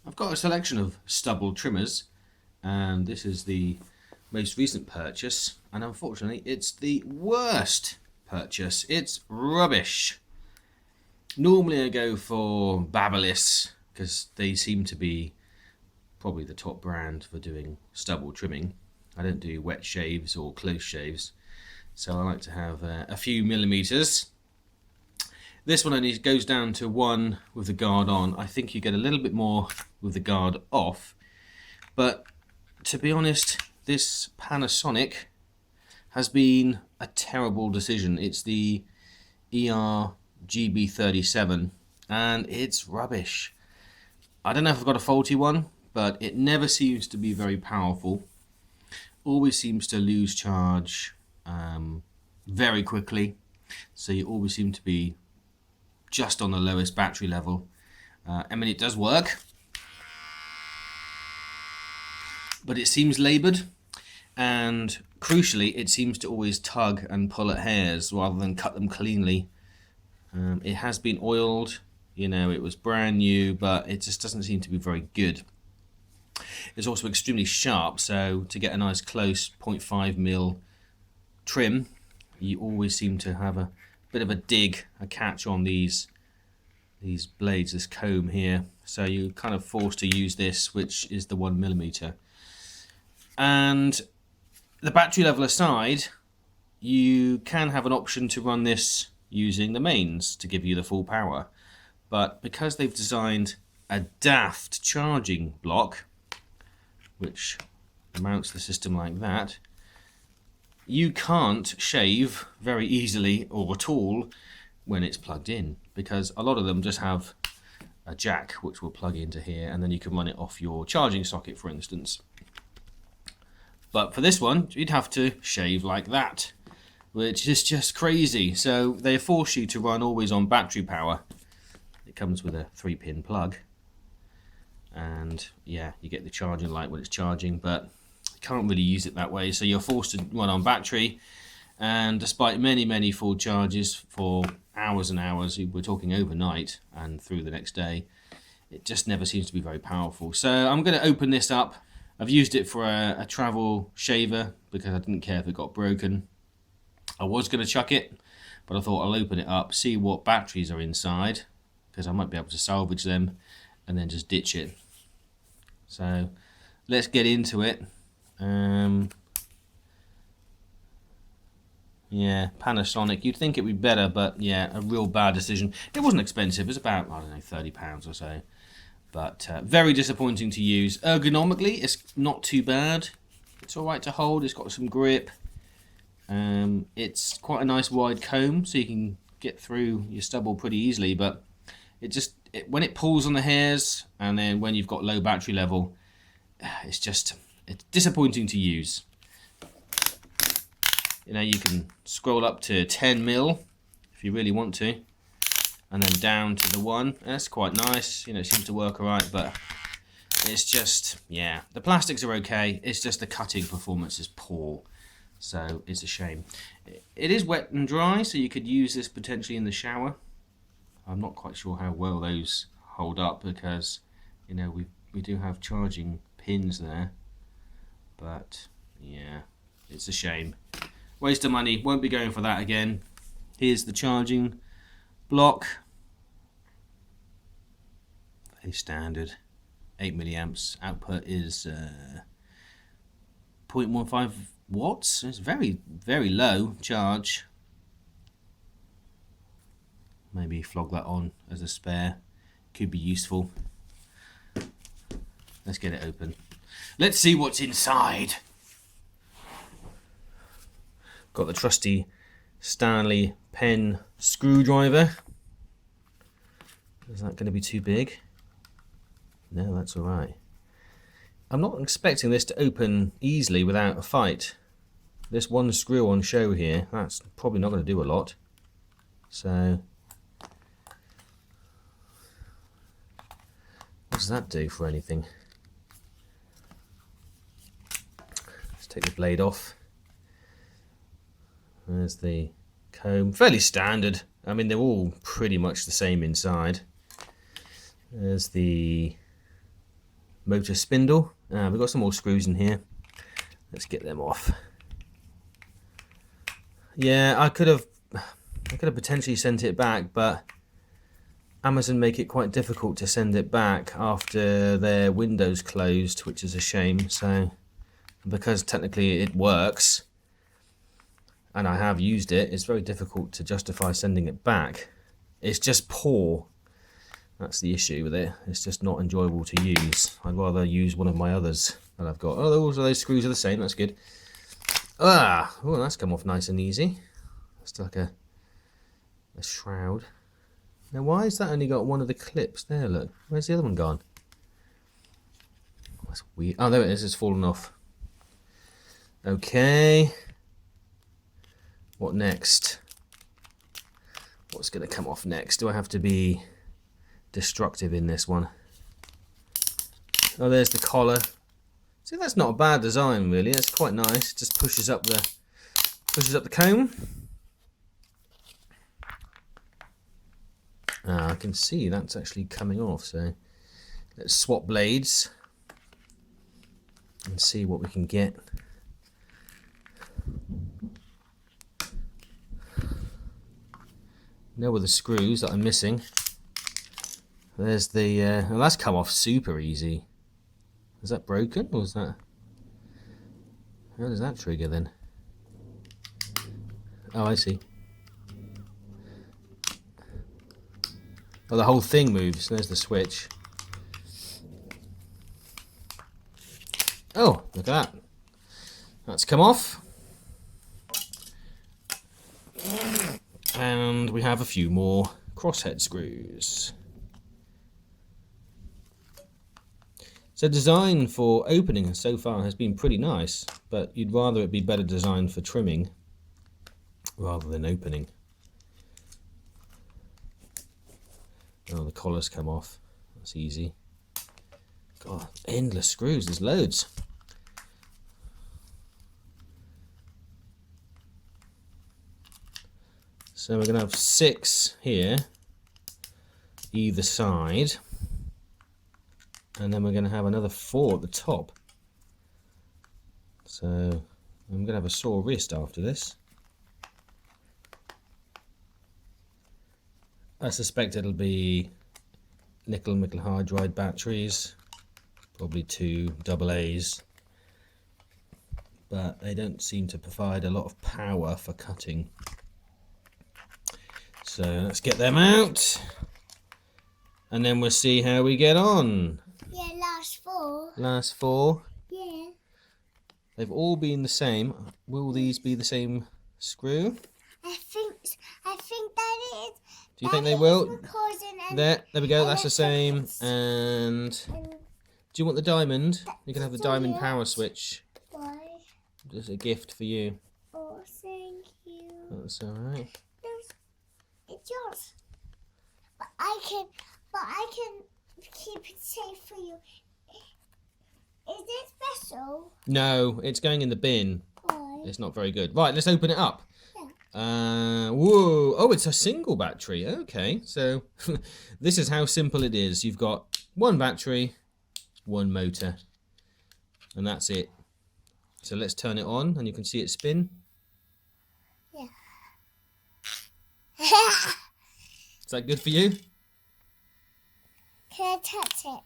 I've got a selection of stubble trimmers, and this is the most recent purchase, and unfortunately it's the worst purchase. It's rubbish. Normally I go for Babyliss because they seem to be probably the top brand for doing stubble trimming. I don't do wet shaves or close shaves, so I like to have a few millimeters. This one only goes down to 1 with the guard on. I think you get a little bit more with the guard off, but to be honest, this Panasonic has been a terrible decision. It's the GB37 and it's rubbish. I don't know if I've got a faulty one, but it never seems to be very powerful. Always seems to lose charge very quickly, so you always seem to be just on the lowest battery level. I mean, it does work, but it seems laboured, and crucially it seems to always tug and pull at hairs rather than cut them cleanly. It has been oiled, you know, it was brand new, but it just doesn't seem to be very good. It's also extremely sharp, so to get a nice close 0.5mm trim, you always seem to have a bit of a dig, a catch on these blades, this comb here. So you're kind of forced to use this, which is the 1mm. And the battery level aside, you can have an option to run this using the mains to give you the full power. But because they've designed a daft charging block, which mounts the system like that, you can't shave very easily or at all when it's plugged in, because a lot of them just have a jack which will plug into here, and then you can run it off your charging socket, for instance. But for this one, you'd have to shave like that, which is just crazy. So they force you to run always on battery power. It comes with a 3-pin plug, and yeah, you get the charging light when it's charging, but you can't really use it that way, so you're forced to run on battery. And despite many full charges for hours and hours, we're talking overnight and through the next day, it just never seems to be very powerful. So I'm going to open this up. I've used it for a travel shaver because I didn't care if it got broken. I was going to chuck it, but I thought I'll open it up, see what batteries are inside, because I might be able to salvage them and then just ditch it. So let's get into it. Yeah, Panasonic. You'd think it'd be better, but yeah, a real bad decision. It wasn't expensive. It was about, I don't know, £30 or so. But very disappointing to use. Ergonomically, it's not too bad. It's all right to hold. It's got some grip. It's quite a nice wide comb, so you can get through your stubble pretty easily. But when it pulls on the hairs, and then when you've got low battery level, it's disappointing to use. You know, you can scroll up to 10mm if you really want to, and then down to the 1. That's quite nice. You know, it seems to work alright, but it's just, yeah, the plastics are okay. It's just the cutting performance is poor, so it's a shame. It is wet and dry, so you could use this potentially in the shower. I'm not quite sure how well those hold up, because, you know, we do have charging pins there, but yeah, it's a shame. Waste of money, won't be going for that again. Here's the charging block. Very standard. 8 milliamps. Output is 0.15 watts. It's very low charge. Maybe flog that on as a spare. Could be useful. Let's get it open. Let's see what's inside. Got the trusty Stanley pen screwdriver. Is that going to be too big? No, that's all right. I'm not expecting this to open easily without a fight. This one screw on show here, that's probably not going to do a lot. So, what does that do for anything? Let's take the blade off. There's the comb, fairly standard. I mean, they're all pretty much the same inside. There's the motor spindle. We've got some more screws in here. Let's get them off. Yeah, I could have potentially sent it back, but Amazon make it quite difficult to send it back after their window's closed, which is a shame. So, because technically it works, and I have used it, it's very difficult to justify sending it back. It's just poor. That's the issue with it. It's just not enjoyable to use. I'd rather use one of my others that I've got. Oh, those screws are the same. That's good. Ah, oh, that's come off nice and easy. It's like a shroud. Now, why has that only got one of the clips there? Look, where's the other one gone? That's weird. Oh, there it is. It's fallen off. Okay. What next? What's going to come off next? Do I have to be destructive in this one? Oh, there's the collar. See, that's not a bad design, really. It's quite nice. Just pushes up the comb. I can see that's actually coming off. So let's swap blades and see what we can get. No other screws that I'm missing. There's the well, that's come off super easy. Is that broken, or is that... How does that trigger then? Oh, I see. Oh, the whole thing moves. There's the switch. Oh, look at that. That's come off. And we have a few more crosshead screws. So design for opening so far has been pretty nice, but you'd rather it be better designed for trimming rather than opening. Oh, the collar's come off. That's easy. God, endless screws. There's loads. So we're going to have 6 here, either side. And then we're going to have another 4 at the top. So I'm going to have a sore wrist after this. I suspect it'll be nickel hydride batteries, probably 2 AA's, but they don't seem to provide a lot of power for cutting. So let's get them out, and then we'll see how we get on. Yeah, last 4. Last 4? Yeah. They've all been the same. Will these be the same screw? I think that is. Do you think they will? There we go. That's the same. And do you want the diamond? You can have the diamond power switch. Why? Just a gift for you. Oh, thank you. That's all right. It's yours. But I can keep it safe for you. Is it special? No, it's going in the bin. Why? It's not very good. Right, let's open it up. Yeah. Whoa. Oh, it's a single battery. Okay, so this is how simple it is. You've got 1 battery, 1 motor, and that's it. So let's turn it on, and you can see it spin. Yeah. Is that good for you? Can I touch it?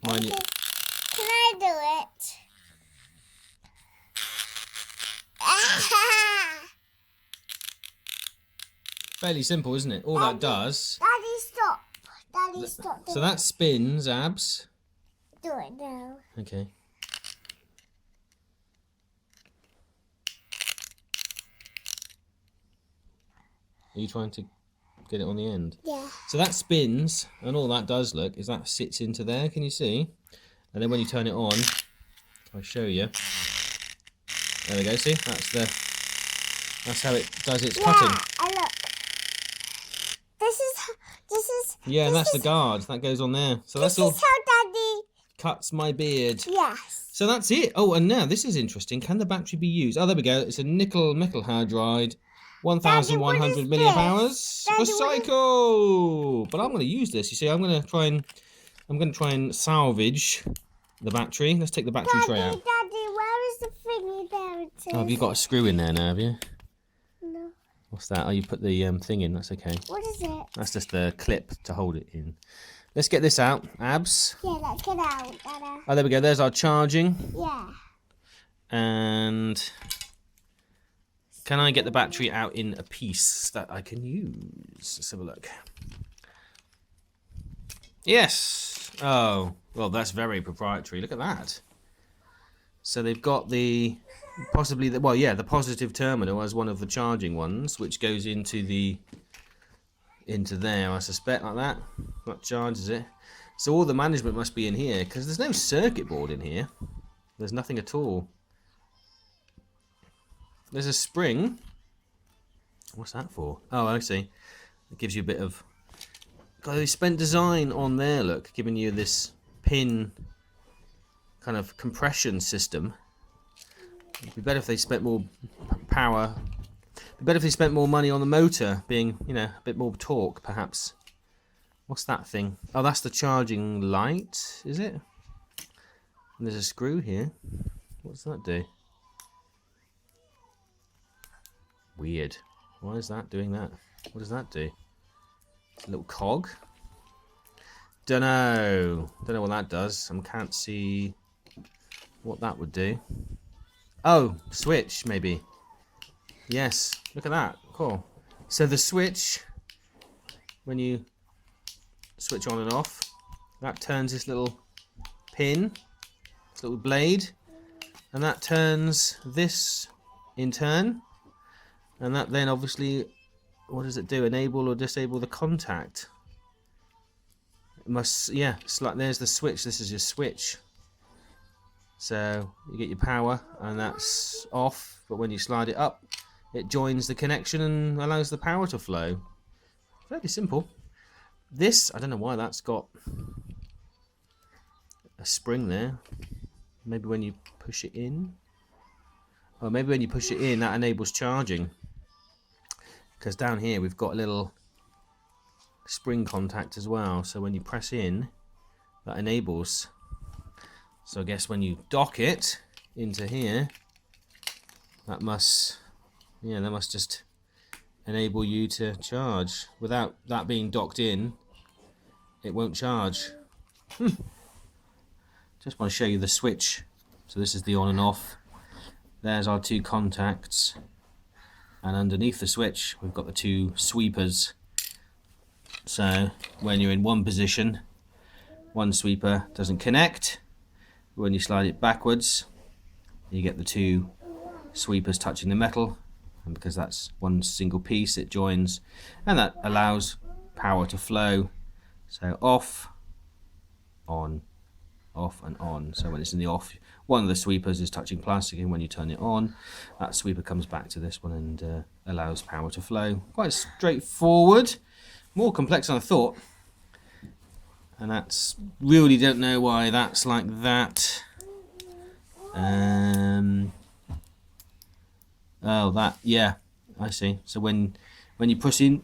Mine. Can I do it? Fairly simple, isn't it? All that does. Daddy, stop. Daddy, stop. So that spins, Abs. Do it now. Okay. Are you trying to get it on the end? Yeah. So that spins, and all that does, look, is that sits into there. Can you see? And then when you turn it on, I'll show you. There we go. See, that's how it does its cutting. And look. This is. Yeah, that's the guard that goes on there. So that's all. This is how Daddy Cuts my beard. Yes. So that's it. Oh, and now this is interesting. Can the battery be used? Oh, there we go. It's a nickel hydride. 1,100 milliamp hours for cycle. But I'm going to use this. You see, I'm going to try and I'm going to try and salvage the battery. Let's take the battery tray out. Daddy, where is the thingy there? Oh, have you got a screw in there now, have you? No. What's that? Oh, you put the thing in. That's okay. What is it? That's just the clip to hold it in. Let's get this out, Abs. Yeah, let's get out, Dada. Oh, there we go. There's our charging. Yeah. And can I get the battery out in a piece that I can use? Let's have a look. Yes. Oh, well, that's very proprietary. Look at that. So they've got the possibly the the positive terminal as one of the charging ones, which goes into there, I suspect, like that. That charges it. So all the management must be in here because there's no circuit board in here. There's nothing at all. There's a spring. What's that for? Oh, I see. It gives you a bit of. God, they spent design on there. Look, giving you this pin kind of compression system. It'd be better if they spent more power. It'd be better if they spent more money on the motor, being, you know, a bit more torque, perhaps. What's that thing? Oh, that's the charging light, is it? And there's a screw here. What's that do? Weird. Why is that doing that? What does that do? It's a little cog. Don't know what that does. I can't see what that would do. Oh, switch maybe. Yes, look at that. Cool. So the switch, when you switch on and off, that turns this little pin, this little blade, and that turns this in turn, and that then obviously, what does it do? Enable or disable the contact. It must, yeah, it's like there's the switch. This is your switch. So you get your power and that's off, but when you slide it up, it joins the connection and allows the power to flow. Fairly simple. This, I don't know why that's got a spring there. Maybe when you push it in. Or maybe when you push it in, that enables charging. Because down here we've got a little spring contact as well. So when you press in, that enables. So I guess when you dock it into here, that must just enable you to charge. Without that being docked in, it won't charge. Just want to show you the switch. So this is the on and off. There's our two contacts. And underneath the switch, we've got the two sweepers. So when you're in one position, one sweeper doesn't connect. When you slide it backwards, you get the two sweepers touching the metal, and because that's one single piece, it joins, and that allows power to flow. So off, on, off and on. So when it's in the off, one of the sweepers is touching plastic, and when you turn it on, that sweeper comes back to this one and allows power to flow. Quite straightforward, more complex than I thought. And that's, really don't know why that's like that. Oh, that, yeah, I see. So when you push in,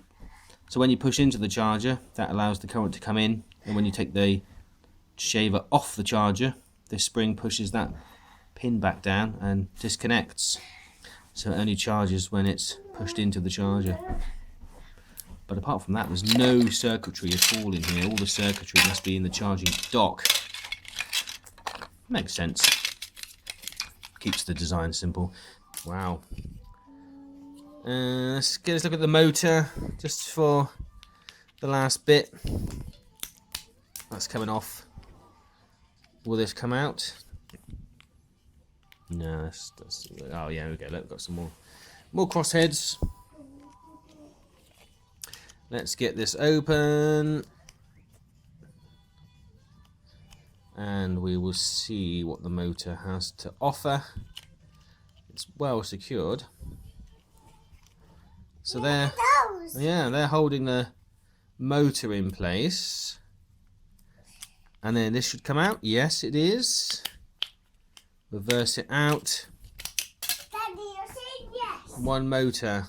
when you push into the charger, that allows the current to come in, and when you take the shaver off the charger, this spring pushes that pin back down and disconnects. So it only charges when it's pushed into the charger. But apart from that, there's no circuitry at all in here. All the circuitry must be in the charging dock. Makes sense. Keeps the design simple. Wow. Let's look at the motor just for the last bit. That's coming off. Will this come out? No, that's oh yeah, okay. Look, we've got some more crossheads. Let's get this open, and we will see what the motor has to offer. It's well secured. So they're holding the motor in place. And then this should come out. Yes, it is. Reverse it out. Daddy, you're saying yes. One motor.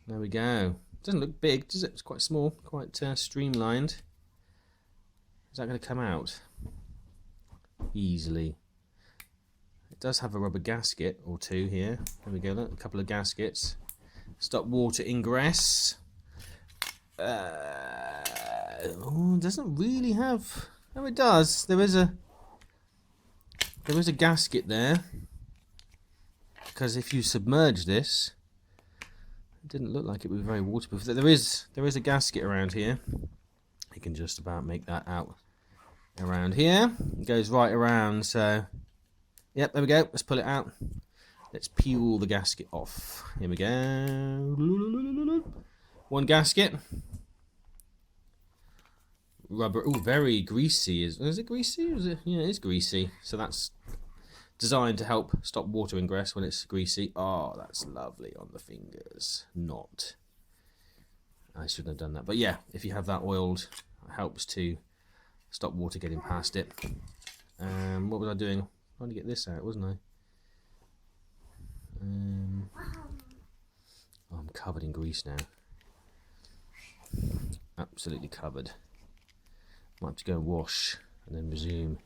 There we go. Doesn't look big, does it? It's quite small, quite streamlined. Is that going to come out easily? It does have a rubber gasket or two here. There we go, look, a couple of gaskets. Stop water ingress. It doesn't really have... No, it does. There is a gasket there. Because if you submerge this, it didn't look like it was very waterproof. There is a gasket around here. You can just about make that out around here. It goes right around, so yep, there we go. Let's pull it out. Let's peel the gasket off. Here we go. One gasket. Rubber. Oh, very greasy. Is it greasy? Is it? Yeah, it is greasy. So that's designed to help stop water ingress when it's greasy. Oh, that's lovely on the fingers. Not. I shouldn't have done that. But yeah, if you have that oiled, it helps to stop water getting past it. What was I doing? Trying to get this out, wasn't I? Oh, I'm covered in grease now. Absolutely covered. Might have to go and wash and then resume.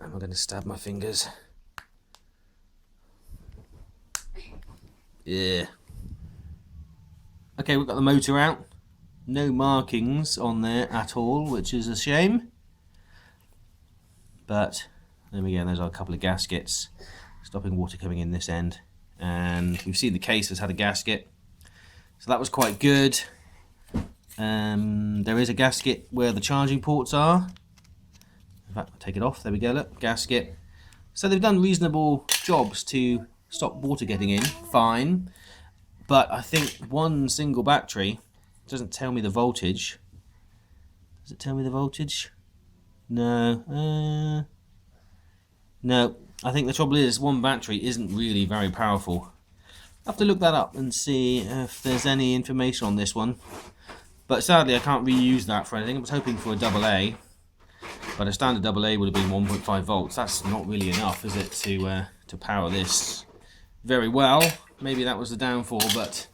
Am I going to stab my fingers? Yeah. Okay, we've got the motor out. No markings on there at all, which is a shame. But there we go, there's our couple of gaskets stopping water coming in this end. And we've seen the case has had a gasket. So that was quite good. There is a gasket where the charging ports are. In fact, I'll take it off. There we go, look, gasket. So they've done reasonable jobs to stop water getting in, fine. But I think one single battery doesn't tell me the voltage. Does it tell me the voltage? No. No, I think the trouble is one battery isn't really very powerful. I'll have to look that up and see if there's any information on this one. But sadly I can't reuse that for anything. I was hoping for a AA. But a standard AA would have been 1.5 volts. That's not really enough, is it, to power this very well. Maybe that was the downfall, but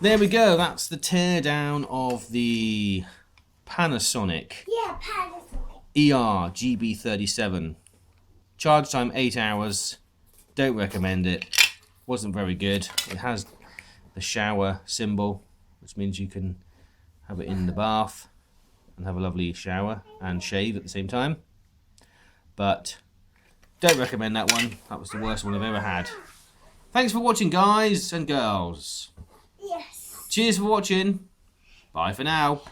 there we go. That's the teardown of the Panasonic GB37. Charge time 8 hours. Don't recommend it. Wasn't very good. It has the shower symbol, which means you can have it in the bath and have a lovely shower and shave at the same time. But don't recommend that one. That was the worst one I've ever had. Thanks for watching, guys and girls. Yes. Cheers for watching. Bye for now.